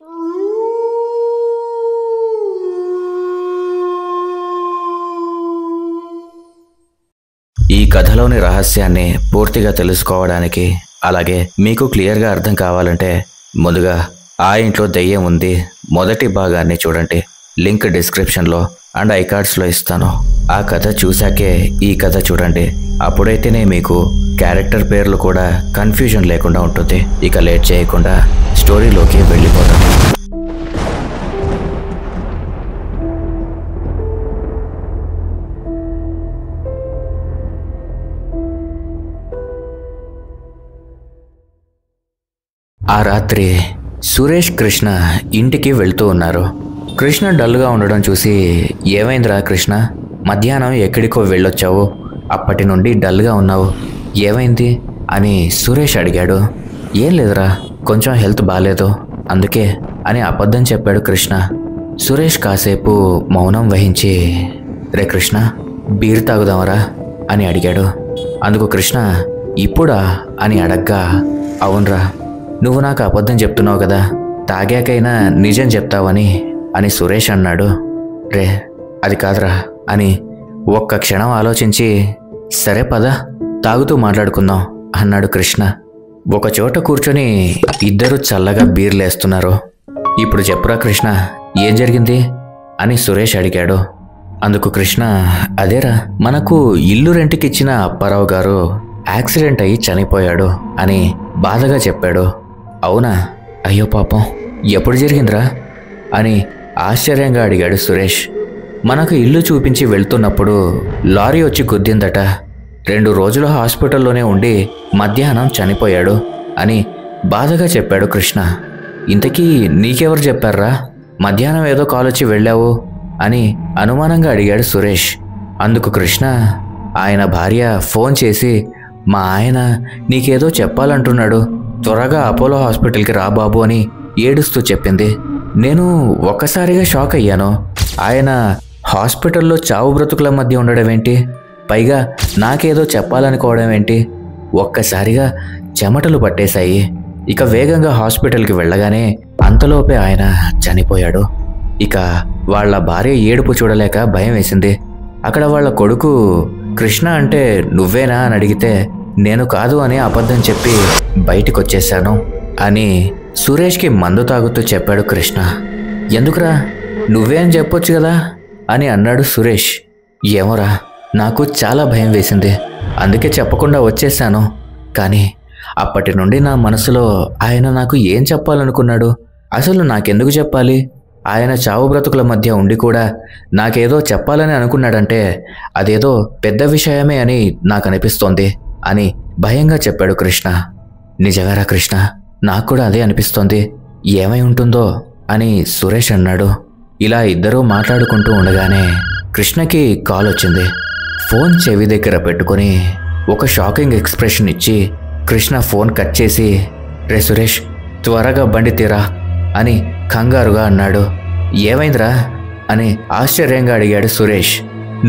ఈ కథలోని రహస్యాన్ని పూర్తిగా తెలుసుకోవడానికి అలాగే మీకు క్లియర్గా అర్థం కావాలంటే ముందుగా ఆ ఇంట్లో దెయ్యం ఉంది మొదటి భాగాన్ని చూడండి. లింక్ డిస్క్రిప్షన్లో అండ్ ఐకార్డ్స్లో ఇస్తాను. ఆ కథ చూశాకే ఈ కథ చూడండి. అప్పుడైతేనే మీకు క్యారెక్టర్ పేర్లు కూడా కన్ఫ్యూజన్ లేకుండా ఉంటుంది. ఇక లేట్ చేయకుండా స్టోరీలోకి వెళ్ళిపోతాం. ఆ రాత్రి సురేష్ కృష్ణ ఇంటికి వెళ్తూ ఉన్నారు. కృష్ణ డల్గా ఉండడం చూసి, ఏమైందిరా కృష్ణ, మధ్యాహ్నం ఎక్కడికో వెళ్ళొచ్చావు, అప్పటి నుండి డల్గా ఉన్నావు, ఏమైంది అని సురేష్ అడిగాడు. ఏం లేదురా, కొంచెం హెల్త్ బాగాలేదు అందుకే అని అబద్ధం చెప్పాడు కృష్ణ. సురేష్ కాసేపు మౌనం వహించి, రే కృష్ణ బీర్ తాగుదామరా అని అడిగాడు. అందుకు కృష్ణ ఇప్పుడా అని అడగ్గా, అవునరా, నువ్వు నాకు అబద్ధం చెప్తున్నావు కదా, తాగాకైనా నిజం చెప్తావని అని సురేష్ అన్నాడు. రే అది కాదురా అని ఒక్క క్షణం ఆలోచించి, సరే పద తాగుతూ మాట్లాడుకుందాం అన్నాడు కృష్ణ. ఒక చోట కూర్చొని ఇద్దరు చల్లగా బీర్లేస్తున్నారు. ఇప్పుడు చెప్పురా కృష్ణ, ఏం జరిగింది అని సురేష్ అడిగాడు. అందుకు కృష్ణ, అదేరా, మనకు ఇల్లు రెంట్కిచ్చిన అప్పారావు గారు యాక్సిడెంట్ అయ్యి చనిపోయాడు అని బాధగా చెప్పాడు. అవునా, అయ్యో పాపం, ఎప్పుడు జరిగిందిరా అని ఆశ్చర్యంగా అడిగాడు సురేష్. మనకు ఇల్లు చూపించి వెళ్తున్నప్పుడు లారీ వచ్చి గుద్దిందట, 2 రోజులు హాస్పిటల్లోనే ఉండి మధ్యాహ్నం చనిపోయాడు అని బాధగా చెప్పాడు కృష్ణ. ఇంతకీ నీకెవరు చెప్పారా, మధ్యాహ్నం ఏదో కాల్ వచ్చి వెళ్ళావు అని అనుమానంగా అడిగాడు సురేష్. అందుకు కృష్ణ, ఆయన భార్య ఫోన్ చేసి, మా ఆయన నీకేదో చెప్పాలంటున్నాడు, త్వరగా అపోలో హాస్పిటల్కి రా బాబు అని ఏడుస్తూ చెప్పింది. నేను ఒక్కసారిగా షాక్ అయ్యాను. ఆయన హాస్పిటల్లో చావు బ్రతుకుల మధ్య ఉండడం ఏంటి, పైగా నాకేదో చెప్పాలనుకోవడం ఏంటి, ఒక్కసారిగా చెమటలు పట్టేశాయి. ఇక వేగంగా హాస్పిటల్కి వెళ్ళగానే అంతలోపే ఆయన చనిపోయాడు. ఇక వాళ్ళ భార్య ఏడుపు చూడలేక భయం వేసింది. అక్కడ వాళ్ళ కొడుకు, కృష్ణ అంటే నువ్వేనా అని అడిగితే, నేను కాదు అని అబద్ధం చెప్పి బయటికొచ్చేశాను అని సురేష్కి మందు తాగుతూ చెప్పాడు కృష్ణ. ఎందుకురా, నువ్వే అని చెప్పొచ్చు కదా అని అన్నాడు సురేష్. ఏమోరా, నాకు చాలా భయం వేసింది, అందుకే చెప్పకుండా వచ్చేసాను. కానీ అప్పటి నుండి నా మనసులో ఆయన నాకు ఏం చెప్పాలనుకున్నాడు, అసలు నాకెందుకు చెప్పాలి, ఆయన చావు బ్రతుకుల మధ్య ఉండి కూడా నాకేదో చెప్పాలని అనుకున్నాడంటే అదేదో పెద్ద విషయమే అని నాకు అనిపిస్తోంది అని భయంగా చెప్పాడు కృష్ణ. నిజమేరా కృష్ణ, నాకు కూడా అదే అనిపిస్తోంది, ఏమై ఉంటుందో అని సురేష్ అన్నాడు. ఇలా ఇద్దరూ మాట్లాడుకుంటూ ఉండగానే కృష్ణకి కాల్ వచ్చింది. ఫోన్ చెవి దగ్గర పెట్టుకొని ఒక షాకింగ్ ఎక్స్ప్రెషన్ ఇచ్చి కృష్ణ ఫోన్ కట్ చేసి, రే సురేష్ త్వరగా బండి తీరా అని కంగారుగా అన్నాడు. ఏమైందిరా అని ఆశ్చర్యంగా అడిగాడు సురేష్.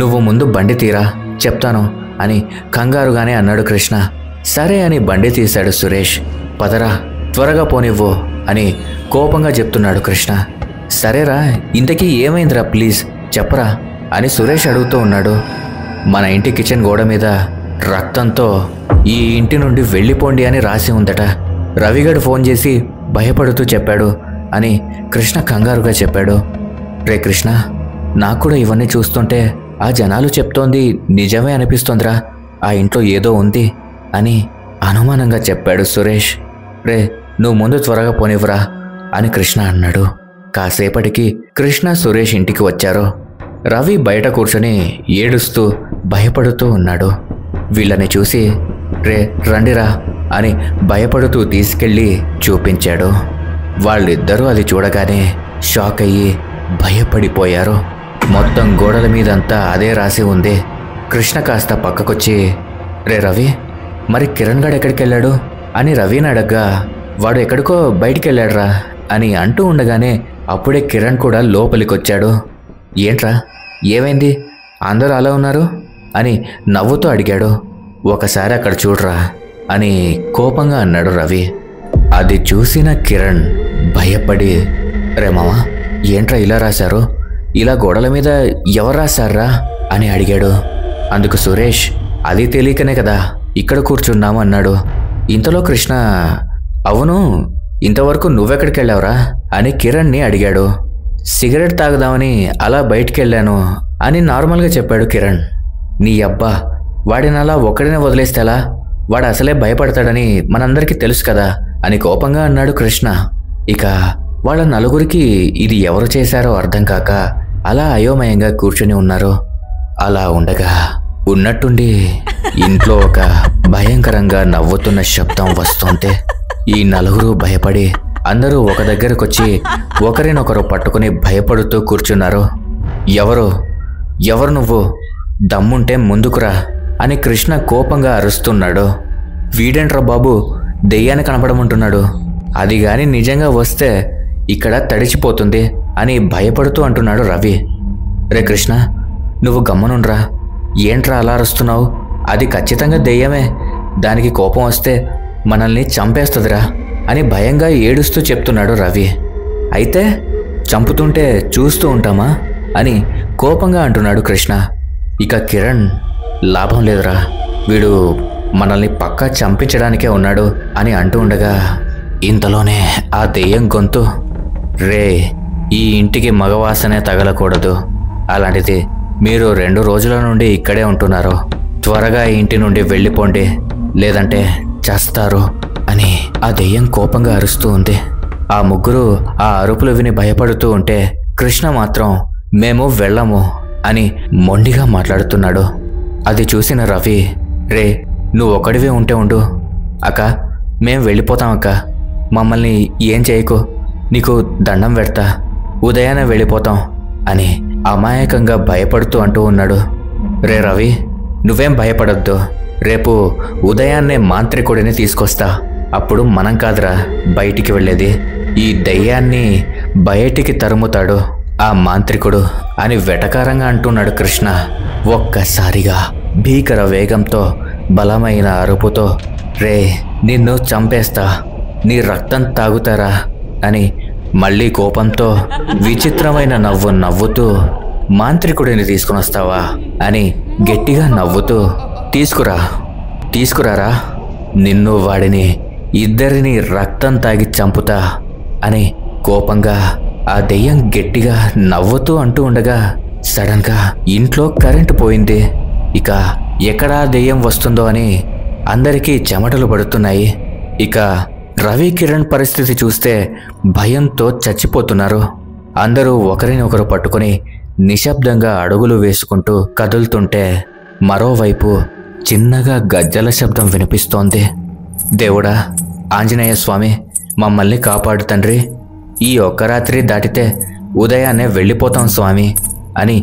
నువ్వు ముందు బండి తీరా చెప్తాను అని కంగారుగానే అన్నాడు కృష్ణ. సరే అని బండి తీశాడు సురేష్. పదరా త్వరగా పోనివ్వు అని కోపంగా చెప్తున్నాడు కృష్ణ. సరేరా, ఇంతకీ ఏమైందిరా ప్లీజ్ చెప్పరా అని సురేష్ అడుగుతూ ఉన్నాడు. మన ఇంటి కిచెన్ గోడ మీద రక్తంతో ఈ ఇంటి నుండి వెళ్ళిపోండి అని రాసి ఉందట, రవిగడు ఫోన్ చేసి భయపడుతూ చెప్పాడు అని కృష్ణ కంగారుగా చెప్పాడు. రే కృష్ణ, నాకు కూడా ఇవన్నీ చూస్తుంటే ఆ జనాలు చెప్తోంది నిజమే అనిపిస్తోందిరా, ఆ ఇంట్లో ఏదో ఉంది అని అనుమానంగా చెప్పాడు సురేష్. రే నువ్వు ముందు త్వరగా పోనివ్వరా అని కృష్ణ అన్నాడు. కాసేపటికి కృష్ణ సురేష్ ఇంటికి వచ్చారు. రవి బయట కూర్చొని ఏడుస్తూ భయపడుతూ ఉన్నాడు. వీళ్ళని చూసి, రే రండిరా అని భయపడుతూ తీసుకెళ్ళి చూపించాడు. వాళ్ళిద్దరూ అది చూడగానే షాక్ అయ్యి భయపడిపోయారు. మొత్తం గోడల మీదంతా అదే రాసి ఉంది. కృష్ణ కాస్త పక్కకొచ్చి, రే రవి, మరి కిరణ్ గడ్ ఎక్కడికి వెళ్ళాడు అని రవిని అడగ్గా, వాడు ఎక్కడికో బయటికి వెళ్ళాడురా అని అంటూ ఉండగానే అప్పుడే కిరణ్ కూడా లోపలికొచ్చాడు. ఏంట్రా ఏమైంది, అందరూ అలా ఉన్నారు అని నవ్వుతూ అడిగాడు. ఒకసారి అక్కడ చూడరా అని కోపంగా అన్నాడు రవి. అది చూసిన కిరణ్ భయపడి రే మామా, ఏంట్రా ఇలా రాశారు? ఇలా గోడల మీద ఎవరు రాశారా అని అడిగాడు. అందుకు సురేష్, అది తెలియకనే కదా ఇక్కడ కూర్చున్నాము అన్నాడు. ఇంతలో కృష్ణ, అవును, ఇంతవరకు నువ్వెక్కడికి వెళ్ళావురా అని కిరణ్ని అడిగాడు. సిగరెట్ తాగుదామని అలా బయటికి వెళ్ళాను అని నార్మల్గా చెప్పాడు కిరణ్. నీ అబ్బా, వాడిని అలా ఒక్కడినే వదిలేస్తేలా? వాడు అసలే భయపడతాడని మనందరికీ తెలుసు కదా అని కోపంగా అన్నాడు కృష్ణ. ఇక వాళ్ళ నలుగురికి ఇది ఎవరు చేశారో అర్థం కాక అలా అయోమయంగా కూర్చుని ఉన్నారు. అలా ఉండగా ఉన్నట్టుండి ఇంట్లో ఒక భయంకరంగా నవ్వుతున్న శబ్దం వస్తుంటే ఈ నలుగురు భయపడి అందరూ ఒక దగ్గరకొచ్చి ఒకరినొకరు పట్టుకుని భయపడుతూ కూర్చున్నారు. ఎవరు నువ్వు? దమ్ముంటే ముందుకురా అని కృష్ణ కోపంగా అరుస్తున్నాడు. వీడేంట్రా బాబు, దెయ్యాన్ని కనపడమంటున్నాడు, అది గాని నిజంగా వస్తే ఇక్కడ తడిచిపోతుంది అని భయపడుతూ అంటున్నాడు రవి. రే కృష్ణ, నువ్వు గమ్మనుండ్రా, ఏంట్రా అలా అరుస్తున్నావు? అది ఖచ్చితంగా దెయ్యమే, దానికి కోపం వస్తే మనల్ని చంపేస్తుందిరా అని భయంగా ఏడుస్తూ చెప్తున్నాడు రవి. అయితే చంపుతుంటే చూస్తూ ఉంటామా అని కోపంగా అంటున్నాడు కృష్ణ. ఇక కిరణ్, లాభం లేదురా, వీడు మనల్ని పక్కా చంపించడానికే ఉన్నాడు అని అంటూ ఉండగా ఇంతలోనే ఆ దెయ్యం గొంతు, రే, ఈ ఇంటికి మగవాసనే తగలకూడదు, అలాంటిది మీరు 2 రోజుల నుండి ఇక్కడే ఉంటున్నారు, త్వరగా ఈ ఇంటి నుండి వెళ్ళిపోండి లేదంటే చేస్తారు అని ఆ దెయ్యం కోపంగా అరుస్తూ ఉంది. ఆ ముగ్గురు ఆ అరుపులు విని భయపడుతూ ఉంటే కృష్ణ మాత్రం మేము వెళ్ళము అని మొండిగా మాట్లాడుతున్నాడు. అది చూసిన రవి, రే, నువ్వు ఒక్కడివే ఉంటే ఉండు అక్క, మేం వెళ్ళిపోతాం అక్క, మమ్మల్ని ఏం చేయకు, నీకు దండం పెడతా, ఉదయాన్నే వెళ్ళిపోతాం అని అమాయకంగా భయపడుతూ అంటూ ఉన్నాడు. రే రవి, నువ్వేం భయపడొద్దు, రేపు ఉదయాన్నే మాంత్రికుడిని తీసుకొస్తా, అప్పుడు మనం కాదురా బయటికి వెళ్ళేది, ఈ దయ్యాన్ని బయటికి తరుముతాడు ఆ మాంత్రికుడు అని వెటకారంగా అంటున్నాడు కృష్ణ. ఒక్కసారిగా భీకర వేగంతో బలమైన అరుపుతో, రే, నిన్ను చంపేస్తా, నీ రక్తం తాగుతారా అని మళ్ళీ కోపంతో విచిత్రమైన నవ్వు నవ్వుతూ, మాంత్రికుడిని తీసుకుని వస్తావా అని గట్టిగా నవ్వుతూ, తీసుకురారా, నిన్ను వాడిని ఇద్దరిని రక్తం తాగి చంపుతా అని కోపంగా ఆ దెయ్యం గట్టిగా నవ్వుతూ అంటూ ఉండగా సడన్గా ఇంట్లో కరెంటు పోయింది. ఇక ఎక్కడా దెయ్యం వస్తుందో అని అందరికీ చెమటలు పడుతున్నాయి. ఇక రవి కిరణ్ పరిస్థితి చూస్తే భయంతో చచ్చిపోతున్నారు. అందరూ ఒకరినొకరు పట్టుకుని నిశ్శబ్దంగా అడుగులు వేసుకుంటూ కదులుతుంటే మరోవైపు చిన్నగా గజ్జల శబ్దం వినిపిస్తోంది. దేవుడా, ఆంజనేయ స్వామి, మమ్మల్ని కాపాడు తండ్రి, ఈ ఒక్క రాత్రి దాటితే ఉదయాన్నే వెళ్ళిపోతాం స్వామి అని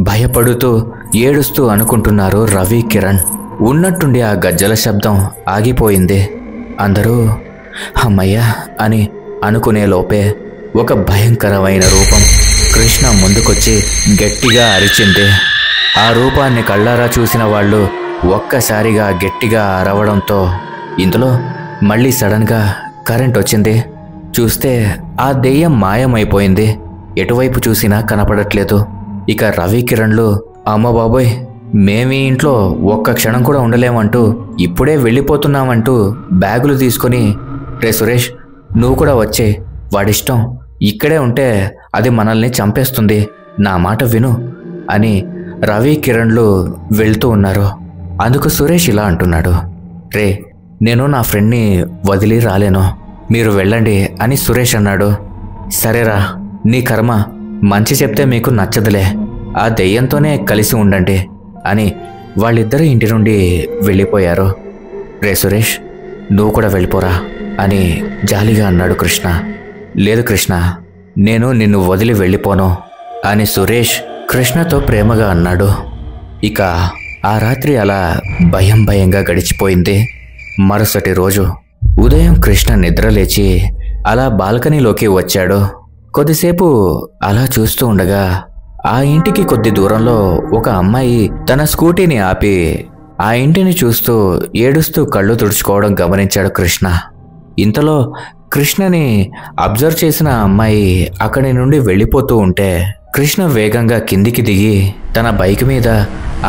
భయపడుతూ ఏడుస్తూ అనుకుంటున్నారు రవి కిరణ్. ఉన్నట్టుండి ఆ గజ్జల శబ్దం ఆగిపోయింది. అందరూ అమ్మయ్య అని అనుకునే లోపే ఒక భయంకరమైన రూపం కృష్ణ ముందుకొచ్చి గట్టిగా అరిచింది. ఆ రూపాన్ని కళ్ళారా చూసిన వాళ్ళు ఒక్కసారిగా గట్టిగా అరవడంతో ఇందులో మళ్ళీ సడన్గా కరెంట్ వచ్చింది. చూస్తే ఆ దెయ్యం మాయమైపోయింది, ఎటువైపు చూసినా కనపడట్లేదు. ఇక రవి కిరణ్లు, అమ్మ బాబోయ్, మేమీ ఇంట్లో ఒక్క క్షణం కూడా ఉండలేమంటూ ఇప్పుడే వెళ్ళిపోతున్నామంటూ బ్యాగులు తీసుకొని, రే సురేష్, నువ్వు కూడా వచ్చే, వాడిష్టం, ఇక్కడే ఉంటే అది మనల్ని చంపేస్తుంది, నా మాట విను అని రవి కిరణ్లు వెళ్తూ ఉన్నారు. అందుకు సురేష్ ఇలా అంటున్నాడు, రే, నేను నా ఫ్రెండ్ని వదిలి రాలేను, మీరు వెళ్ళండి అని సురేష్ అన్నాడు. సరేరా, నీ కర్మ, మంచి చెప్తే మీకు నచ్చదులే, ఆ దెయ్యంతోనే కలిసి ఉండండి అని వాళ్ళిద్దరూ ఇంటి నుండి వెళ్ళిపోయారు. రే సురేష్, నువ్వు కూడా వెళ్ళిపోరా అని జాలిగా అన్నాడు కృష్ణ. లేదు కృష్ణ, నేను నిన్ను వదిలి వెళ్ళిపోను అని సురేష్ కృష్ణతో ప్రేమగా అన్నాడు. ఇక ఆ రాత్రి అలా భయంగా గడిచిపోయింది. మరుసటి రోజు ఉదయం కృష్ణ నిద్రలేచి అలా బాల్కనీలోకి వచ్చాడు. కొద్దిసేపు అలా చూస్తూ ఉండగా ఆ ఇంటికి కొద్ది దూరంలో ఒక అమ్మాయి తన స్కూటీని ఆపి ఆ ఇంటిని చూస్తూ ఏడుస్తూ కళ్ళు తుడుచుకోవడం గమనించాడు కృష్ణ. ఇంతలో కృష్ణని అబ్జర్వ్ చేసిన ఆ అమ్మాయి అక్కడి నుండి వెళ్ళిపోతూ ఉంటే కృష్ణ వేగంగా కిందికి దిగి తన బైక్ మీద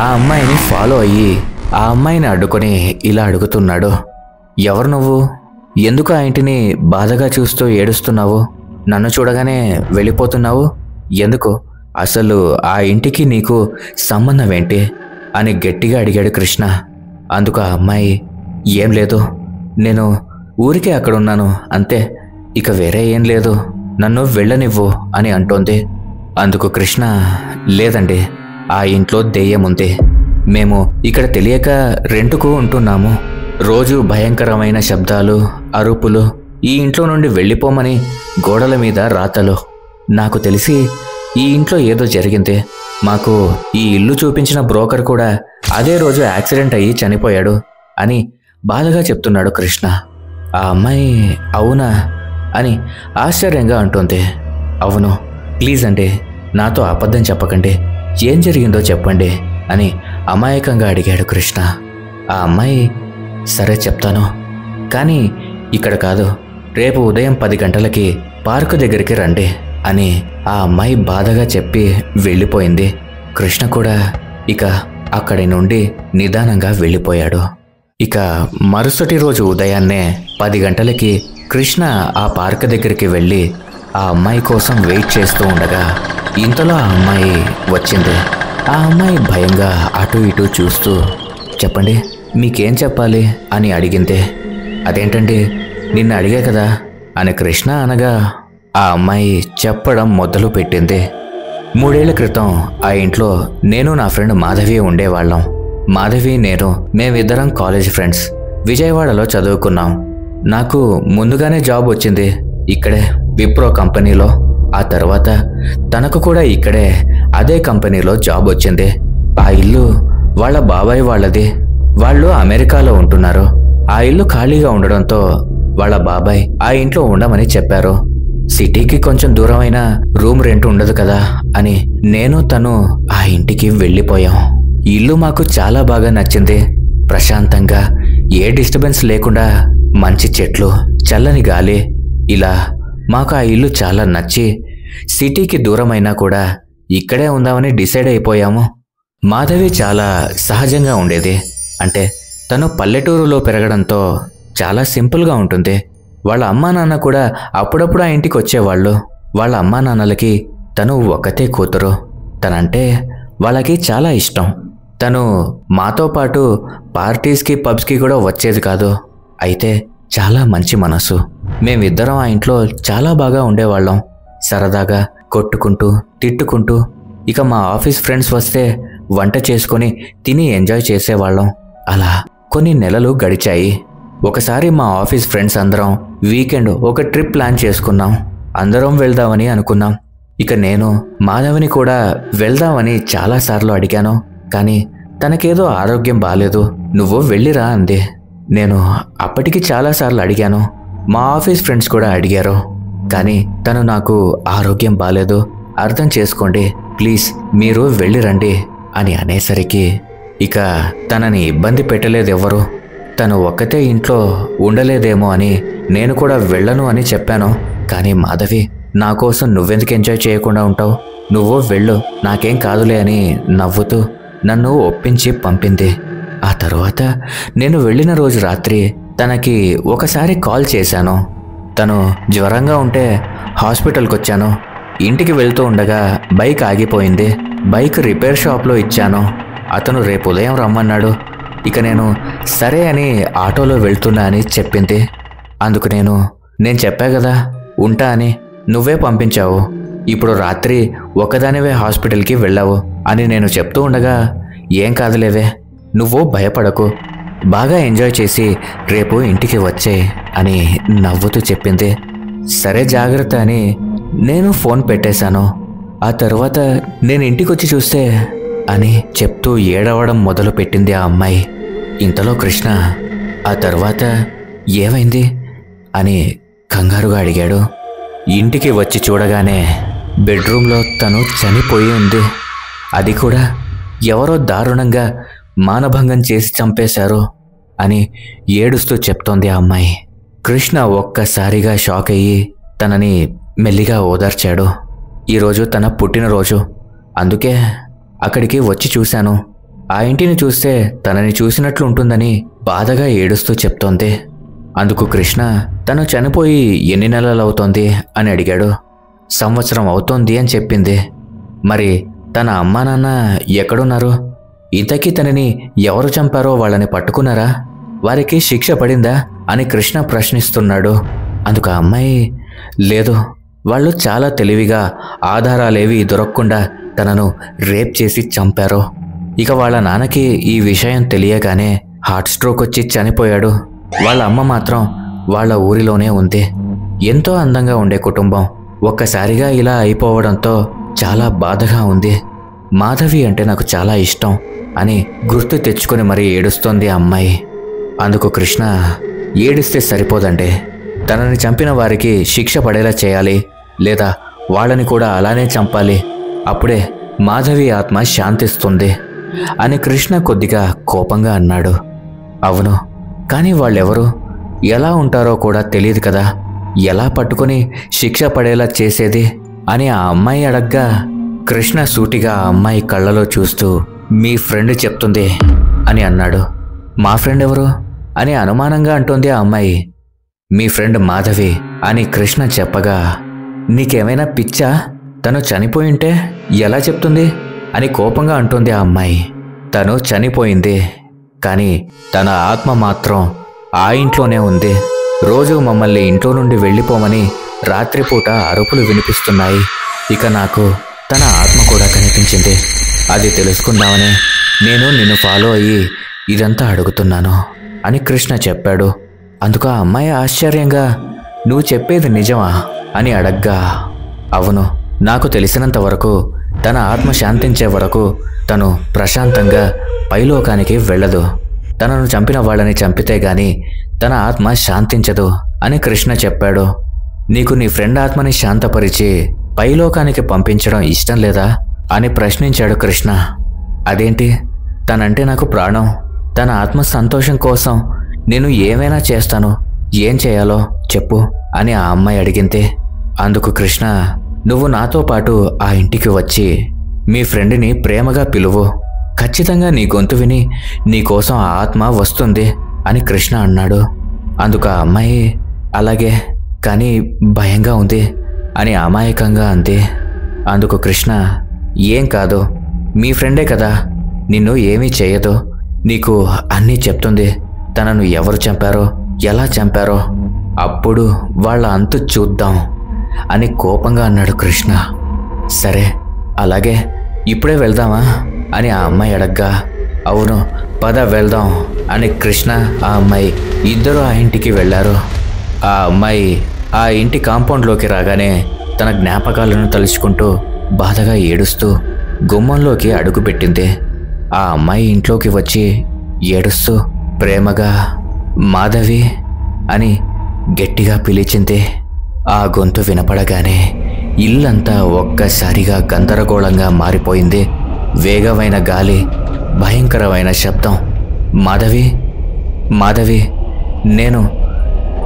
ఆ అమ్మాయిని ఫాలో అయ్యి ఆ అమ్మాయిని అడ్డుకొని ఇలా అడుగుతున్నాడు, ఎవరు నువ్వు? ఎందుకు ఆ ఇంటిని బాధగా చూస్తూ ఏడుస్తున్నావు? నన్ను చూడగానే వెళ్ళిపోతున్నావు ఎందుకు? అసలు ఆ ఇంటికి నీకు సంబంధం ఏంటి అని గట్టిగా అడిగాడు కృష్ణ. అందుకు ఆ అమ్మాయి, ఏం లేదు, నేను ఊరికే అక్కడున్నాను అంతే, ఇక వేరే ఏం లేదు, నన్ను వెళ్ళనివ్వు అని అంటోంది. అందుకు కృష్ణ, లేదండి, ఆ ఇంట్లో దెయ్యం ఉంది, మేము ఇక్కడ తెలియక రెంటుకు ఉంటున్నాము, రోజు భయంకరమైన శబ్దాలు, అరుపులు, ఈ ఇంట్లో నుండి వెళ్ళిపోమని గోడల మీద రాతలు. నాకు తెలిసి ఈ ఇంట్లో ఏదో జరిగింది, మాకు ఈ ఇల్లు చూపించిన బ్రోకర్ కూడా అదే రోజు యాక్సిడెంట్ అయ్యి చనిపోయాడు అని బాధగా చెప్తున్నాడు కృష్ణ. ఆ అమ్మాయి అవునా అని ఆశ్చర్యంగా అంటోంది. అవును, ప్లీజ్ అండి, నాతో అబద్ధం చెప్పకండి, ఏం జరిగిందో చెప్పండి అని అమాయకంగా అడిగాడు కృష్ణ. ఆ అమ్మాయి, సరే చెప్తాను, కానీ ఇక్కడ కాదు, రేపు ఉదయం 10 గంటలకి పార్కు దగ్గరికి రండి అని ఆ అమ్మాయి బాధగా చెప్పి వెళ్ళిపోయింది. కృష్ణ కూడా ఇక అక్కడి నుండి నిదానంగా వెళ్ళిపోయాడు. ఇక మరుసటి రోజు ఉదయాన్నే 10 గంటలకి కృష్ణ ఆ పార్క్ దగ్గరికి వెళ్ళి ఆ అమ్మాయి కోసం వెయిట్ చేస్తూ ఉండగా ఇంతలో ఆ అమ్మాయి వచ్చింది. ఆ అమ్మాయి భయంగా అటు ఇటు చూస్తూ, చెప్పండి, మీకేం చెప్పాలి అని అడిగింది. అదేంటండి, నిన్ను అడిగే కదా అని కృష్ణ అనగా ఆ అమ్మాయి చెప్పడం మొదలు పెట్టింది. 3 ఏళ్ల క్రితం ఆ ఇంట్లో నేను నా ఫ్రెండ్ మాధవి ఉండేవాళ్ళం. మాధవి నేను మేమిద్దరం కాలేజ్ ఫ్రెండ్స్, విజయవాడలో చదువుకున్నాం. నాకు ముందుగానే జాబ్ వచ్చింది ఇక్కడే విప్రో కంపెనీలో. ఆ తర్వాత తనకు కూడా ఇక్కడే అదే కంపెనీలో జాబ్ వచ్చింది. ఆ ఇల్లు వాళ్ళ బాబాయ్ వాళ్ళది, వాళ్ళు అమెరికాలో ఉంటున్నారు. ఆ ఇల్లు ఖాళీగా ఉండడంతో వాళ్ళ బాబాయ్ ఆ ఇంట్లో ఉండమని చెప్పారు. సిటీకి కొంచెం దూరమైన రూమ్ రెంట్ ఉండదు కదా అని నేను తను ఆ ఇంటికి వెళ్ళిపోయాం. ఇల్లు మాకు చాలా బాగా నచ్చింది. ప్రశాంతంగా, ఏ డిస్టర్బెన్స్ లేకుండా, మంచి చెట్లు, చల్లని గాలి, ఇలా మాకు ఆ ఇల్లు చాలా నచ్చి సిటీకి దూరమైనా కూడా ఇక్కడే ఉందామని డిసైడ్ అయిపోయాము. మాధవి చాలా సహజంగా ఉండేది. అంటే తను పల్లెటూరులో పెరగడంతో చాలా సింపుల్గా ఉంటుంది. వాళ్ళ అమ్మా నాన్న కూడా అప్పుడప్పుడు ఆ ఇంటికి వచ్చేవాళ్ళు. వాళ్ళ అమ్మా నాన్నలకి తను ఒక్కతే కూతురు. తనంటే వాళ్ళకి చాలా ఇష్టం. తను మాతో పాటు పార్టీస్కి పబ్స్కి కూడా వచ్చేది కాదు. అయితే చాలా మంచి మనసు. మేమిద్దరం ఆ ఇంట్లో చాలా బాగా ఉండేవాళ్ళం. సరదాగా కొట్టుకుంటూ తిట్టుకుంటూ, ఇక మా ఆఫీస్ ఫ్రెండ్స్ వస్తే వంట చేసుకొని తిని ఎంజాయ్ చేసేవాళ్ళం. అలా కొన్ని నెలలు గడిచాయి. ఒకసారి మా ఆఫీస్ ఫ్రెండ్స్ అందరం వీకెండ్ ఒక ట్రిప్ ప్లాన్ చేసుకున్నాం. అందరం వెళ్దామని అనుకున్నాం. ఇక నేను మాధవిని కూడా వెళ్దామని చాలాసార్లు అడిగాను. కానీ తనకేదో ఆరోగ్యం బాలేదు, నువ్వు వెళ్ళిరా అంది. నేను అప్పటికి చాలాసార్లు అడిగాను. మా ఆఫీస్ ఫ్రెండ్స్ కూడా అడిగారు. కానీ తను నాకు ఆరోగ్యం బాలేదు, అర్థం చేసుకోండి ప్లీజ్, మీరు వెళ్ళిరండి అని అనేసరికి ఇక తనని ఇబ్బంది పెట్టలేదెవ్వరు. తను ఒక్కతే ఇంట్లో ఉండలేదేమో అని నేను కూడా వెళ్ళను అని చెప్పాను. కానీ మాధవి, నా కోసం నువ్వెందుకు ఎంజాయ్ చేయకుండా ఉంటావు, నువ్వు వెళ్ళు, నాకేం కాదులే అని నవ్వుతూ నన్ను ఒప్పించి పంపింది. ఆ తర్వాత నేను వెళ్ళిన రోజు రాత్రి తనకి ఒకసారి కాల్ చేశాను. తను జ్వరంగా ఉంటే హాస్పిటల్కి వచ్చాను. ఇంటికి వెళ్తూ ఉండగా బైక్ ఆగిపోయింది. బైక్ రిపేర్ షాప్లో ఇచ్చాను. అతను రేపు ఉదయం రమ్మన్నాడు. ఇక నేను సరే అని ఆటోలో వెళ్తున్నా అని చెప్పింది. అందుకు నేను చెప్పా కదా ఉంటా అని, నువ్వే పంపించావు, ఇప్పుడు రాత్రి ఒకదానివే హాస్పిటల్కి వెళ్ళావు అని నేను చెప్తూ ఉండగా, ఏం కాదులేవే, నువ్వు భయపడకు, బాగా ఎంజాయ్ చేసి రేపు ఇంటికి వచ్చే అని నవ్వుతూ చెప్పింది. సరే జాగ్రత్త అని నేను ఫోన్ పెట్టేశాను. ఆ తర్వాత నేను ఇంటికి వచ్చి చూస్తే అని చెప్తూ ఏడవడం మొదలు పెట్టింది ఆ అమ్మాయి. ఇంతలో కృష్ణ ఆ తర్వాత ఏమైంది అని కంగారుగా అడిగాడు. ఇంటికి వచ్చి చూడగానే బెడ్రూమ్లో తను చనిపోయి ఉంది. అది కూడా ఎవరో దారుణంగా మానభంగం చేసి చంపేశారు అని ఏడుస్తూ చెప్తోంది ఆ అమ్మాయి. కృష్ణ ఒక్కసారిగా షాక్ అయ్యి తనని మెల్లిగా ఓదార్చాడు. ఈరోజు తన పుట్టినరోజు, అందుకే అక్కడికి వచ్చి చూశాను. ఆ ఇంటిని చూస్తే తనని చూసినట్లు ఉంటుందని బాధగా ఏడుస్తూ చెప్తోంది. అందుకు కృష్ణ తను చనిపోయి ఎన్ని నెలలవుతోంది అని అడిగాడు. సంవత్సరం అవుతోంది అని చెప్పింది. మరి తన అమ్మా నాన్న ఎక్కడున్నారు? ఇంతకీ తనని ఎవరు చంపారో వాళ్ళని పట్టుకున్నారా? వారికి శిక్ష పడిందా అని కృష్ణ ప్రశ్నిస్తున్నాడు. అందుకు ఆ అమ్మాయి, లేదు, వాళ్ళు చాలా తెలివిగా ఆధారాలేవి దొరకకుండా తనను రేప్ చేసి చంపారు. ఇక వాళ్ళ నాన్నకి ఈ విషయం తెలియగానే హార్ట్ స్ట్రోక్ వచ్చి చనిపోయాడు. వాళ్ళ అమ్మ మాత్రం వాళ్ళ ఊరిలోనే ఉంది. ఎంతో అందంగా ఉండే కుటుంబం ఒక్కసారిగా ఇలా అయిపోవడంతో చాలా బాధగా ఉంది. మాధవి అంటే నాకు చాలా ఇష్టం అని గుర్తు తెచ్చుకొని మరీ ఏడుస్తోంది ఆ అమ్మాయి. అందుకు కృష్ణ, ఏడిస్తే సరిపోదండి, తనని చంపిన వారికి శిక్ష పడేలా చేయాలి, లేదా వాళ్ళని కూడా అలానే చంపాలి. అప్పుడే మాధవి ఆత్మ శాంతిస్తుంది అని కృష్ణ కొద్దిగా కోపంగా అన్నాడు. అవును, కానీ వాళ్ళెవరు, ఎలా ఉంటారో కూడా తెలియదు కదా, ఎలా పట్టుకొని శిక్ష పడేలా చేసేది అని ఆ అమ్మాయి అడగ్గా కృష్ణ సూటిగా ఆ అమ్మాయి కళ్ళలో చూస్తూ, మీ ఫ్రెండ్ చెప్తుంది అని అన్నాడు. మా ఫ్రెండ్ ఎవరు అని అనుమానంగా అంటోంది ఆ అమ్మాయి. మీ ఫ్రెండ్ మాధవి అని కృష్ణ చెప్పగా, నీకేమైనా పిచ్చా, తను చనిపోయింటే ఎలా చెప్తుంది అని కోపంగా అంటోంది ఆ అమ్మాయి. తను చనిపోయింది, కానీ తన ఆత్మ మాత్రం ఆ ఇంట్లోనే ఉంది. రోజు మమ్మల్ని ఇంట్లో నుండి వెళ్ళిపోమని రాత్రిపూట అరుపులు వినిపిస్తున్నాయి. ఇక నాకు తన ఆత్మ కూడా కనిపించింది. అది తెలుసుకుందామని నేను నిన్ను ఫాలో అయ్యి ఇదంతా అడుగుతున్నాను అని కృష్ణ చెప్పాడు. అందుకు ఆ అమ్మాయి ఆశ్చర్యంగా, నువ్వు చెప్పేది నిజమా అని అడగ్గా, అవును, నాకు తెలిసినంత వరకు తన ఆత్మ శాంతించే వరకు తను ప్రశాంతంగా పైలోకానికి వెళ్ళదు. తనను చంపిన వాళ్ళని చంపితే గాని తన ఆత్మ శాంతించదు అని కృష్ణ చెప్పాడు. నీకు నీ ఫ్రెండ్ ఆత్మని శాంతపరిచి పైలోకానికి పంపించడం ఇష్టం లేదా అని ప్రశ్నించాడు కృష్ణ. అదేంటి, తనంటే నాకు ప్రాణం, తన ఆత్మ సంతోషం కోసం నేను ఏమైనా చేస్తాను, ఏం చేయాలో చెప్పు అని ఆ అమ్మాయి అడిగింది. అందుకు కృష్ణ, నువ్వు నాతో పాటు ఆ ఇంటికి వచ్చి మీ ఫ్రెండ్ని ప్రేమగా పిలువు, ఖచ్చితంగా నీ గొంతు విని నీకోసం ఆ ఆత్మ వస్తుంది అని కృష్ణ అన్నాడు. అందుకు ఆ అమ్మాయి, అలాగే, కానీ భయంగా ఉంది అని అమాయకంగా అంది. అందుకు కృష్ణ, ఏం కాదు, మీ ఫ్రెండే కదా, నిన్ను ఏమీ చేయదు, నీకు అన్నీ చెప్తుంది. తనను ఎవరు చంపారో, ఎలా చంపారో అప్పుడు వాళ్ళ అంతు చూద్దాం అని కోపంగా అన్నాడు కృష్ణ. సరే, అలాగే, ఇప్పుడే వెళ్దామా అని ఆ అమ్మాయి అడగ్గా, అవును, పద వెళ్దాం అని కృష్ణ ఆ అమ్మాయి ఇద్దరు ఆ ఇంటికి వెళ్ళారు. ఆ అమ్మాయి ఆ ఇంటి కాంపౌండ్లోకి రాగానే తన జ్ఞాపకాలను తలుచుకుంటూ బాధగా ఏడుస్తూ గుమ్మంలోకి అడుగుపెట్టింది. ఆ అమ్మాయి ఇంట్లోకి వచ్చి ఏడుస్తూ ప్రేమగా మాధవి అని గట్టిగా పిలిచింది. ఆ గొంతు వినపడగానే ఇల్లంతా ఒక్కసారిగా గందరగోళంగా మారిపోయింది. వేగమైన గాలి, భయంకరమైన శబ్దం. మాధవి, మాధవి, నేను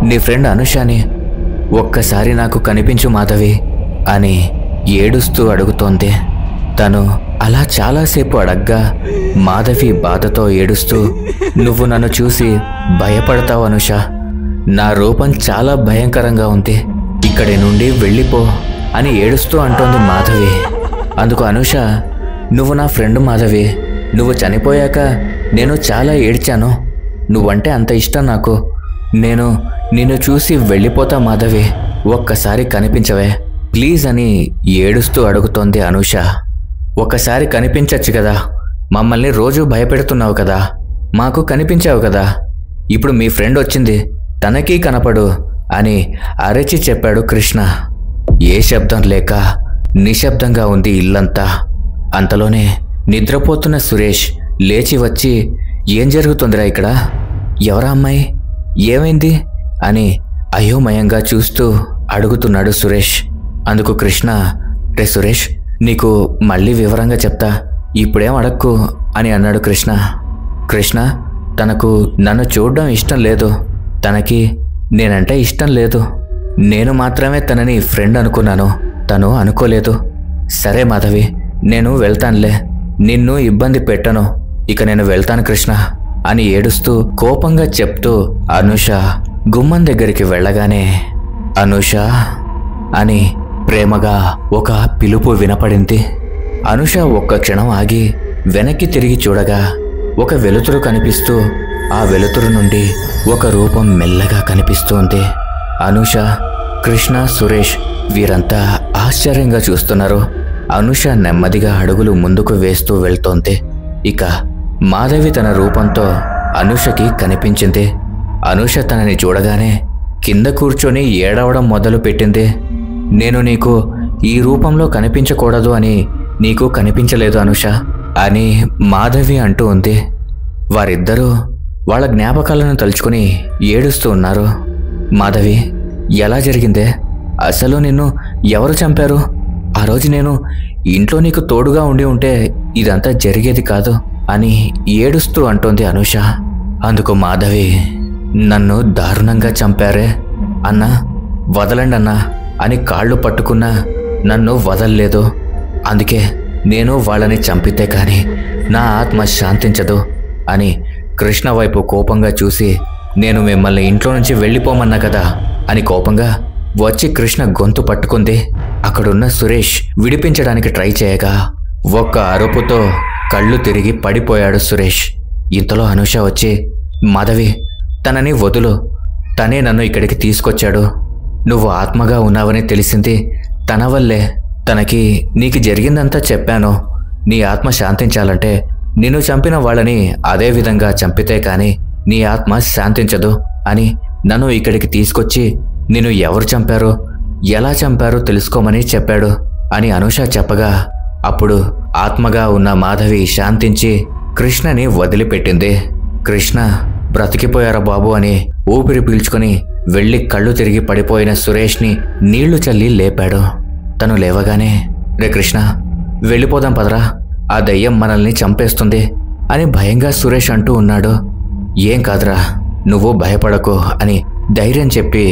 నీ ఫ్రెండ్ అనుషాని, ఒక్కసారి నాకు కనిపించు మాధవి అని ఏడుస్తూ అడుగుతోంది. తను అలా చాలాసేపు అడగ్గా మాధవి బాధతో ఏడుస్తూ, నువ్వు నన్ను చూసి భయపడతావు అనుష, నా రూపం చాలా భయంకరంగా ఉంది, ఇక్కడి నుండి వెళ్ళిపో అని ఏడుస్తూ అంటోంది మాధవి. అందుకు అనుష, నువ్వు నా ఫ్రెండ్ మాధవి, నువ్వు చనిపోయాక నేను చాలా ఏడ్చాను, నువ్వంటే అంత ఇష్టం నాకు, నేను నిన్ను చూసి వెళ్ళిపోతా మాధవి, ఒక్కసారి కనిపించవే ప్లీజ్ అని ఏడుస్తూ అడుగుతోంది అనుష. ఒక్కసారి కనిపించచ్చు కదా, మమ్మల్ని రోజూ భయపెడుతున్నావు కదా, మాకు కనిపించావు కదా, ఇప్పుడు మీ ఫ్రెండ్ వచ్చింది, తనకీ కనపడు అని అరచి చెప్పాడు కృష్ణ. ఏ శబ్దం లేక నిశ్శబ్దంగా ఉంది ఇల్లంతా. అంతలోనే నిద్రపోతున్న సురేష్ లేచి వచ్చి, ఏం జరుగుతుందిరా ఇక్కడ, ఎవరా అమ్మాయి, ఏమైంది అని అయోమయంగా చూస్తూ అడుగుతున్నాడు సురేష్. అందుకు కృష్ణ, రే సురేష్, నీకు మళ్ళీ వివరంగా చెప్తా, ఇప్పుడేం అడక్కు అని అన్నాడు కృష్ణ. కృష్ణ, తనకు నన్ను చూడడం ఇష్టం లేదు, తనకి నేనంటే ఇష్టం లేదు. నేను మాత్రమే తనని ఫ్రెండ్ అనుకున్నాను, తను అనుకోలేదు. సరే మాధవి, నేను వెళ్తానులే, నిన్ను ఇబ్బంది పెట్టను, ఇక నేను వెళ్తాను కృష్ణ అని ఏడుస్తూ కోపంగా చెప్తూ అనూష గుమ్మం దగ్గరికి వెళ్ళగానే అనూష అని ప్రేమగా ఒక పిలుపు వినపడింది. అనూష ఒక్క క్షణం ఆగి వెనక్కి తిరిగి చూడగా ఒక వెలుతురు కనిపిస్తూ ఆ వెలుతురు నుండి ఒక రూపం మెల్లగా కనిపిస్తోంది. అనూష, కృష్ణ, సురేష్ వీరంతా ఆశ్చర్యంగా చూస్తున్నారు. అనూష నెమ్మదిగా అడుగులు ముందుకు వేస్తూ వెళ్తోంది. ఇక మాధవి తన రూపంతో అనూషకి కనిపించింది. అనూష తనని చూడగానే కింద కూర్చొని ఏడవడం మొదలు పెట్టింది. నేను నీకు ఈ రూపంలో కనిపించకూడదు అని నీకు కనిపించలేదు అనూష అని మాధవి అంటూ ఉంది. వారిద్దరూ వాళ్ళ జ్ఞాపకాలను తలుచుకుని ఏడుస్తూ ఉన్నారు. మాధవి, ఎలా జరిగిందే? అసలు నిన్ను ఎవరు చంపారు? ఆ రోజు నేను ఇంట్లో నీకు తోడుగా ఉండి ఉంటే ఇదంతా జరిగేది కాదు అని ఏడుస్తూ అంటోంది అనూష. అందుకు మాధవి, నన్ను దారుణంగా చంపారే అన్నా, వదలండి అన్నా అని కాళ్ళు పట్టుకున్నా నన్ను వదల్లేదు. అందుకే నేను వాళ్ళని చంపితే కానీ నా ఆత్మ శాంతించదు అని కృష్ణ వైపు కోపంగా చూసి, నేను మిమ్మల్ని ఇంట్లో నుంచి వెళ్ళిపోమన్నా కదా అని కోపంగా వచ్చి కృష్ణ గొంతు పట్టుకుంది. అక్కడున్న సురేష్ విడిపించడానికి ట్రై చేయగా ఒక్క అరుపుతో కళ్ళు తిరిగి పడిపోయాడు సురేష్. ఇంతలో అనూష వచ్చి, మాధవి, తనని వదులు, తనే నన్ను ఇక్కడికి తీసుకొచ్చాడు, నువ్వు ఆత్మగా ఉన్నావని తెలిసింది తన వల్లే, తనకి నీకు జరిగిందంతా చెప్పాను, నీ ఆత్మ శాంతించాలంటే నిన్ను చంపిన వాళ్ళని అదే విధంగా చంపితే కానీ నీ ఆత్మ శాంతించదు అని నన్ను ఇక్కడికి తీసుకొచ్చి నిన్ను ఎవరు చంపారో ఎలా చంపారో తెలుసుకోమని చెప్పాడు అని అనూష చెప్పగా అప్పుడు ఆత్మగా ఉన్న మాధవి శాంతించి కృష్ణని వదిలిపెట్టింది. కృష్ణ, బ్రతికిపోయారా బాబు అని ఊపిరి పీల్చుకొని వెళ్ళి కళ్ళు తిరిగి పడిపోయిన సురేష్ని నీళ్లు చల్లి లేపాడు. తను లేవగానే, రే కృష్ణ, వెళ్ళిపోదాం పదరా, ఆ దయ్యం మనల్ని చంపేస్తుంది అని భయంగా సురేష్ అంటూ ఉన్నాడు. ఏం కాదురా, నువ్వు భయపడకు అని ధైర్యం చెప్పి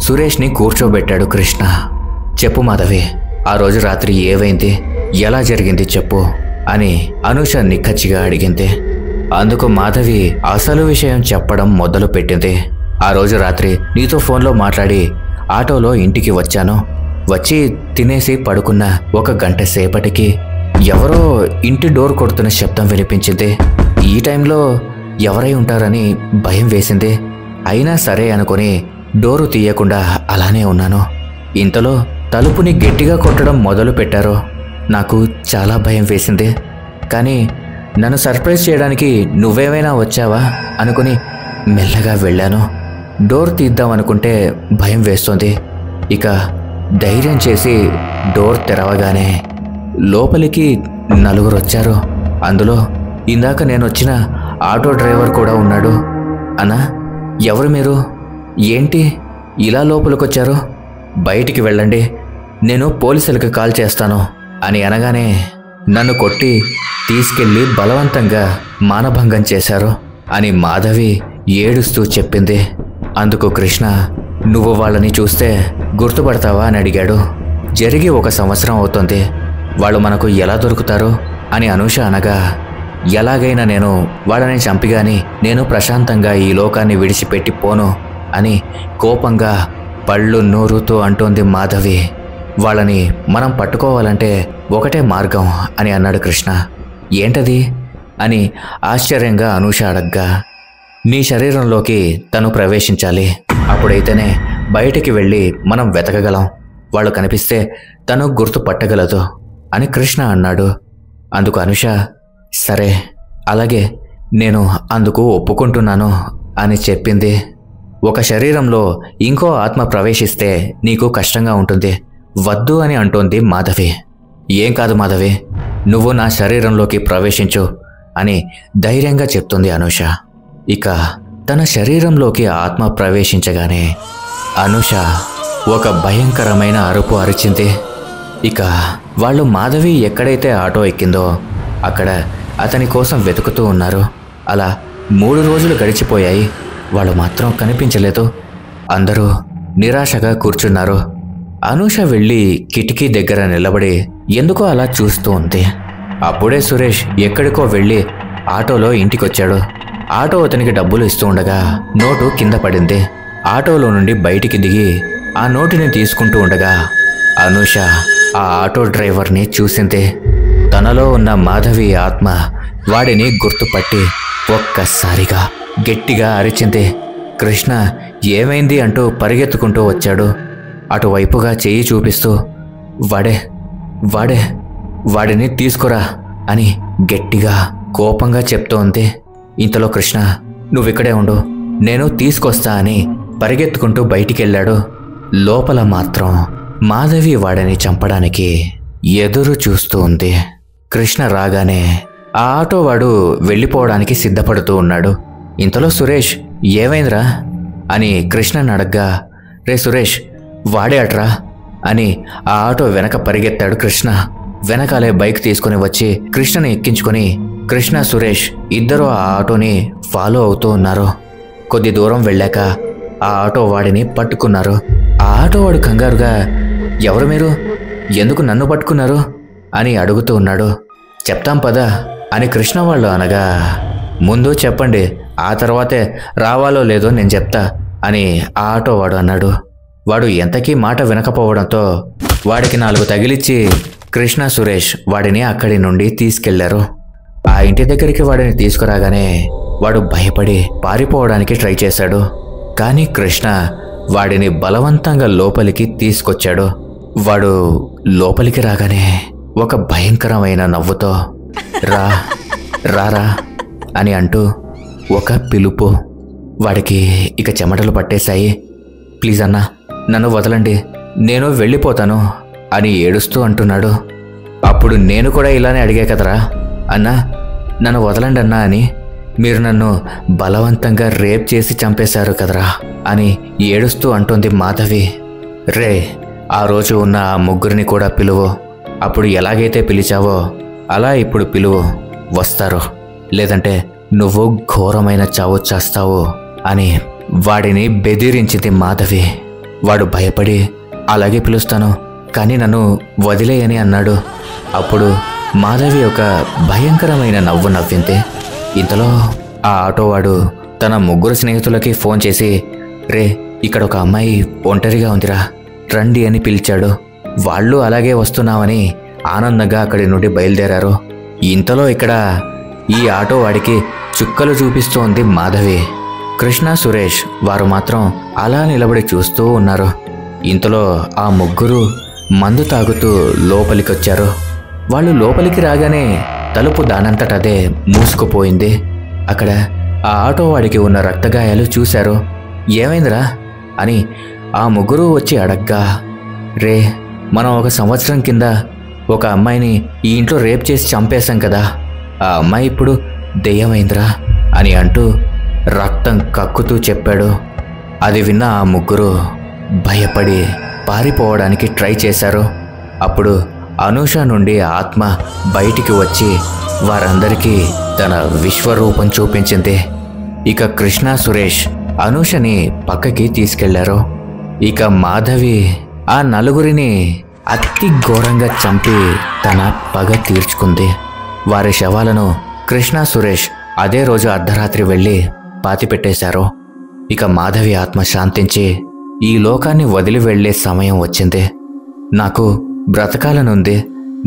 సురేష్ని కూర్చోబెట్టాడు కృష్ణ. చెప్పు మాధవి, ఆ రోజు రాత్రి ఏవైంది, ఎలా జరిగింది చెప్పు అని అనూష నిక్కచ్చిగా అడిగింది. అందుకు మాధవి అసలు విషయం చెప్పడం మొదలు పెట్టింది. ఆ రోజు రాత్రి నీతో ఫోన్లో మాట్లాడి ఆటోలో ఇంటికి వచ్చాను. వచ్చి తినేసి పడుకున్న ఒక గంట సేపటికి ఎవరో ఇంటి డోర్ కొడుతున్న శబ్దం వినిపించింది. ఈ టైంలో ఎవరై ఉంటారని భయం వేసింది. అయినా సరే అనుకుని డోరు తీయకుండా అలానే ఉన్నాను. ఇంతలో తలుపుని గట్టిగా కొట్టడం మొదలు పెట్టారు. నాకు చాలా భయం వేసింది. కానీ నన్ను సర్ప్రైజ్ చేయడానికి నువ్వేమైనా వచ్చావా అనుకుని మెల్లగా వెళ్ళాను. డోర్ తీద్దామనుకుంటే భయం వేస్తుంది. ఇక ధైర్యం చేసి డోర్ తెరవగానే లోపలికి నలుగురు వచ్చారు. అందులో ఇందాక నేను వచ్చిన ఆటో డ్రైవర్ కూడా ఉన్నాడు. అన్నా, ఎవరు మీరు? ఏంటి ఇలా లోపలికొచ్చారు? బయటికి వెళ్ళండి, నేను పోలీసులకు కాల్ చేస్తాను అని అనగానే నన్ను కొట్టి తీసుకెళ్లి బలవంతంగా మానభంగం చేశారు అని మాధవి ఏడుస్తూ చెప్పింది. అందుకు కృష్ణ, నువ్వు వాళ్ళని చూస్తే గుర్తుపడతావా అని అడిగాడు. జరిగి 1 సంవత్సరం అవుతుంది, వాళ్ళు మనకు ఎలా దొరుకుతారు అని అనూష అనగా, ఎలాగైనా నేను వాళ్ళని చంపిగాని నేను ప్రశాంతంగా ఈ లోకాన్ని విడిచిపెట్టి పోను అని కోపంగా పళ్ళు నూరుతూ అంటోంది మాధవి. వాళ్ళని మనం పట్టుకోవాలంటే ఒకటే మార్గం అని అన్నాడు కృష్ణ. ఏంటది అని ఆశ్చర్యంగా అనూష అడగ్గా, నీ శరీరంలోకి తను ప్రవేశించాలి, అప్పుడైతేనే బయటికి వెళ్ళి మనం వెతకగలం, వాళ్ళు కనిపిస్తే తను గుర్తుపట్టగలదు అని కృష్ణ అన్నాడు. అందుకు అనూష, సరే అలాగే, నేను అందుకు ఒప్పుకుంటున్నాను అని చెప్పింది. ఒక శరీరంలో ఇంకో ఆత్మ ప్రవేశిస్తే నీకు కష్టంగా ఉంటుంది, వద్దు అని అంటోంది మాధవి. ఏం కాదు మాధవి, నువ్వు నా శరీరంలోకి ప్రవేశించు అని ధైర్యంగా చెప్తుంది అనూష. ఇక తన శరీరంలోకి ఆత్మ ప్రవేశించగానే అనూష ఒక భయంకరమైన అరుపు అరిచింది. ఇక వాళ్ళు మాధవి ఎక్కడైతే ఆటో ఎక్కిందో అక్కడ అతని కోసం వెతుకుతూ ఉన్నారు. అలా 3 రోజులు గడిచిపోయాయి. వాళ్ళు మాత్రం కనిపించలేదు. అందరూ నిరాశగా కూర్చున్నారు. అనూష వెళ్ళి కిటికీ దగ్గర నిలబడి ఎందుకో అలా చూస్తూ ఉంది. అప్పుడే సురేష్ ఎక్కడికో వెళ్ళి ఆటోలో ఇంటికొచ్చాడు. ఆటో అతనికి డబ్బులు ఇస్తూ ఉండగా నోటు కింద పడింది. ఆటోలో నుండి బయటికి దిగి ఆ నోటుని తీసుకుంటూ ఉండగా అనూష ఆ ఆటో డ్రైవర్ని చూసింది. తనలో ఉన్న మాధవి ఆత్మ వాడిని గుర్తుపట్టి ఒక్కసారిగా గట్టిగా అరిచింది. కృష్ణ ఏమైంది అంటూ పరిగెత్తుకుంటూ వచ్చాడు. అటువైపుగా చెయ్యి చూపిస్తూ వాడిని తీసుకురా అని గట్టిగా కోపంగా చెప్తోంది. ఇంతలో కృష్ణ నువ్విక్కడే ఉండు, నేను తీసుకొస్తా అని పరిగెత్తుకుంటూ బయటికెళ్ళాడు. లోపల మాత్రం మాధవి వాడిని చంపడానికి ఎదురు చూస్తూ ఉంది. కృష్ణ రాగానే ఆ ఆటోవాడు వెళ్ళిపోవడానికి సిద్ధపడుతూ ఉన్నాడు. ఇంతలో సురేష్ ఏమైందిరా అని కృష్ణని అడగ్గా, రే సురేష్ వాడే అట్రా అని ఆ ఆటో వెనక పరిగెత్తాడు కృష్ణ. వెనకాలే బైక్ తీసుకుని వచ్చి కృష్ణని ఎక్కించుకొని కృష్ణ సురేష్ ఇద్దరూ ఆ ఆటోని ఫాలో అవుతూ ఉన్నారు. కొద్ది దూరం వెళ్ళాక ఆ ఆటో వాడిని పట్టుకున్నారు. ఆ ఆటోవాడు కంగారుగా ఎవరు మీరు, ఎందుకు నన్ను పట్టుకున్నారు అని అడుగుతూ ఉన్నాడు. చెప్తాం పదా అని కృష్ణ వాళ్ళు అనగా, ముందు చెప్పండి, ఆ తర్వాతే రావాలో లేదో నేను చెప్తా అని ఆ ఆటోవాడు అన్నాడు. వాడు ఎంతకీ మాట వినకపోవడంతో వాడికి 4 తగిలిచ్చి కృష్ణ సురేష్ వాడిని అక్కడి నుండి తీసుకెళ్లారు. ఆ ఇంటి దగ్గరికి వాడిని తీసుకురాగానే వాడు భయపడి పారిపోవడానికి ట్రై చేశాడు. కానీ కృష్ణ వాడిని బలవంతంగా లోపలికి తీసుకొచ్చాడు. వాడు లోపలికి రాగానే ఒక భయంకరమైన నవ్వుతో రారా అని అంటూ ఒక పిలుపు. వాడికి ఇక చెమటలు పట్టేశాయి. ప్లీజ్ అన్నా నన్ను వదలండి, నేను వెళ్ళిపోతాను అని ఏడుస్తూ అంటున్నాడు. అప్పుడు నేను కూడా ఇలానే అడిగా కదరా అన్నా, నన్ను వదలండి అన్నా అని, మీరు నన్ను బలవంతంగా రేప్ చేసి చంపేశారు కదరా అని ఏడుస్తూ అంటోంది మాధవి. రే ఆ రోజు ఉన్న ఆ ముగ్గురిని కూడా పిలువు, అప్పుడు ఎలాగైతే పిలిచావో అలా ఇప్పుడు పిలువు, వస్తారు, లేదంటే నువ్వు ఘోరమైన చావు చేస్తావు అని వాడిని బెదిరించింది మాధవి. వాడు భయపడి అలాగే పిలుస్తాను, కానీ నన్ను వదిలేయని అన్నాడు. అప్పుడు మాధవి ఒక భయంకరమైన నవ్వు నవ్వింది. ఇంతలో ఆ ఆటోవాడు తన 3 స్నేహితులకి ఫోన్ చేసి, రే ఇక్కడ ఒక అమ్మాయి ఒంటరిగా ఉందిరా, రండి అని పిలిచాడు. వాళ్ళు అలాగే వస్తున్నామని ఆనందంగా అక్కడి నుండి బయలుదేరారు. ఇంతలో ఇక్కడ ఈ ఆటో వాడికి చుక్కలు చూపిస్తోంది మాధవి. కృష్ణ సురేష్ వారు మాత్రం అలా నిలబడి చూస్తూ ఉన్నారు. ఇంతలో ఆ 3 మందు తాగుతూ లోపలికొచ్చారు. వాళ్ళు లోపలికి రాగానే తలుపు దానంతటదే మూసుకుపోయింది. అక్కడ ఆ ఆటో వాడికి ఉన్న రక్తగాయాలు చూశారు. ఏమైందిరా అని ఆ 3 వచ్చి అడగ్గా, రే మనం 1 సంవత్సరం కింద ఒక అమ్మాయిని ఈ ఇంట్లో రేప్ చేసి చంపేశాం కదా, ఆ అమ్మాయి ఇప్పుడు దెయ్యమైందిరా అని అంటూ రక్తం కక్కుతూ చెప్పాడు. అది విన్న ఆ 3 భయపడి పారిపోవడానికి ట్రై చేశారు. అప్పుడు అనూష నుండి ఆత్మ బయటికి వచ్చి వారందరికీ తన విశ్వరూపం చూపించింది. ఇక కృష్ణ సురేష్ అనూషని పక్కకి తీసుకెళ్లారు. ఇక మాధవి ఆ 4 అతి ఘోరంగా చంపి తన పగ తీర్చుకుంది. వారి శవాలను కృష్ణ సురేష్ అదే రోజు అర్ధరాత్రి వెళ్ళి పాతిపెట్టేశారు. ఇక మాధవి ఆత్మ శాంతించి ఈ లోకాన్ని వదిలి వెళ్లే సమయం వచ్చింది. నాకు బ్రతకాలనుంది,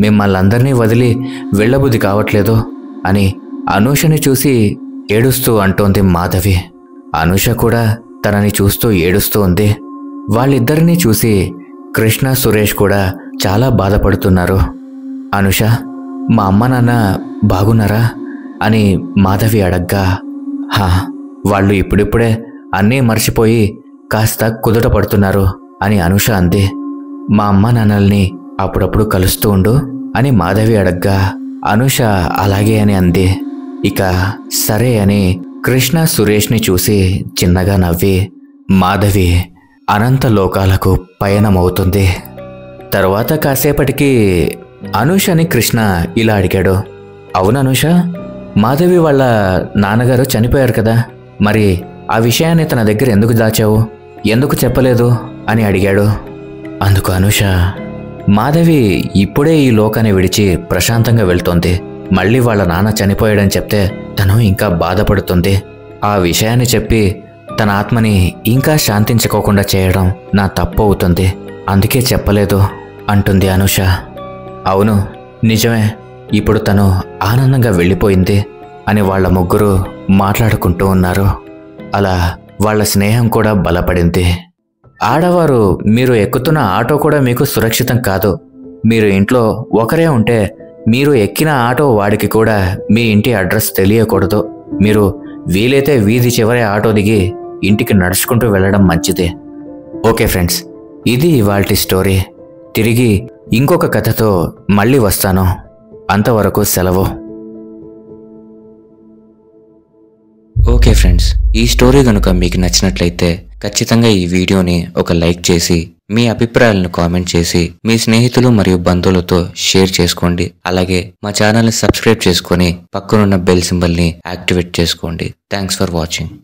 మిమ్మల్నందరినీ వదిలి వెళ్ళబుద్ధి కావట్లేదు అని అనూషని చూసి ఏడుస్తూ అంటోంది మాధవి. అనూష కూడా తనని చూస్తూ ఏడుస్తూ ఉంది. వాళ్ళిద్దరినీ చూసి కృష్ణ సురేష్ కూడా చాలా బాధపడుతున్నారు. అనూష మా అమ్మ నాన్న బాగున్నారా అని మాధవి అడగ్గా, హా వాళ్ళు ఇప్పుడిప్పుడే అన్నీ మర్చిపోయి కాస్త కుదుట పడుతున్నారు అని అనూష అంది. మా అమ్మ నాన్నల్ని అప్పుడప్పుడు కలుస్తూ ఉండు అని మాధవి అడగ్గా అనూష అలాగే అని అంది. ఇక సరే అని కృష్ణ సురేష్ని చూసి చిన్నగా నవ్వి మాధవి అనంత లోకాలకు పయనమవుతుంది. తర్వాత కాసేపటికి అనూషని కృష్ణ ఇలా అడిగాడు, అవును అనూష, మాధవి వాళ్ళ నాన్నగారు చనిపోయారు కదా, మరి ఆ విషయాన్ని తన దగ్గర ఎందుకు దాచావు ఎందుకు చెప్పలేదు అని అడిగాడు. అందుకు అనూష, మాధవి ఇప్పుడే ఈ లోకాన్ని విడిచి ప్రశాంతంగా వెళ్తోంది. మళ్ళీ వాళ్ళ నాన్న చనిపోయాడని చెప్తే తను ఇంకా బాధపడుతుంది. ఆ విషయాన్ని చెప్పి తన ఆత్మని ఇంకా శాంతించుకోకుండా చేయడం నా తప్పు అవుతుంది. అందుకే చెప్పలేదు అంటుంది అనూష. అవును నిజమే, ఇప్పుడు తను ఆనందంగా వెళ్ళిపోయింది అని వాళ్ళ ముగ్గురు మాట్లాడుకుంటూ ఉన్నారు. అలా వాళ్ళ స్నేహం కూడా బలపడింది. ఆడవారు మీరు ఎక్కుతున్న ఆటో కూడా మీకు సురక్షితం కాదు. మీరు ఇంట్లో ఒకరే ఉంటే మీరు ఎక్కిన ఆటో వాడికి కూడా మీ ఇంటి అడ్రస్ తెలియకూడదు. మీరు వీలైతే వీధి చివరి ఆటో దిగి ఇంటికి నడుచుకుంటూ వెళ్ళడం మంచిది. ఓకే ఫ్రెండ్స్, ఇది ఇవాల్టి స్టోరీ. తిరిగి ఇంకొక కథతో మళ్ళీ వస్తాను. అంతవరకు సెలవు. ఓకే ఫ్రెండ్స్, ఈ స్టోరీ కనుక మీకు నచ్చినట్లయితే ఖచ్చితంగా ఈ వీడియోని ఒక లైక్ చేసి మీ అభిప్రాయాలను కామెంట్ చేసి మీ స్నేహితులు మరియు బంధువులతో షేర్ చేసుకోండి. అలాగే మా ఛానల్ని సబ్స్క్రైబ్ చేసుకొని పక్కనున్న బెల్ సింబల్ని యాక్టివేట్ చేసుకోండి. Thanks for watching.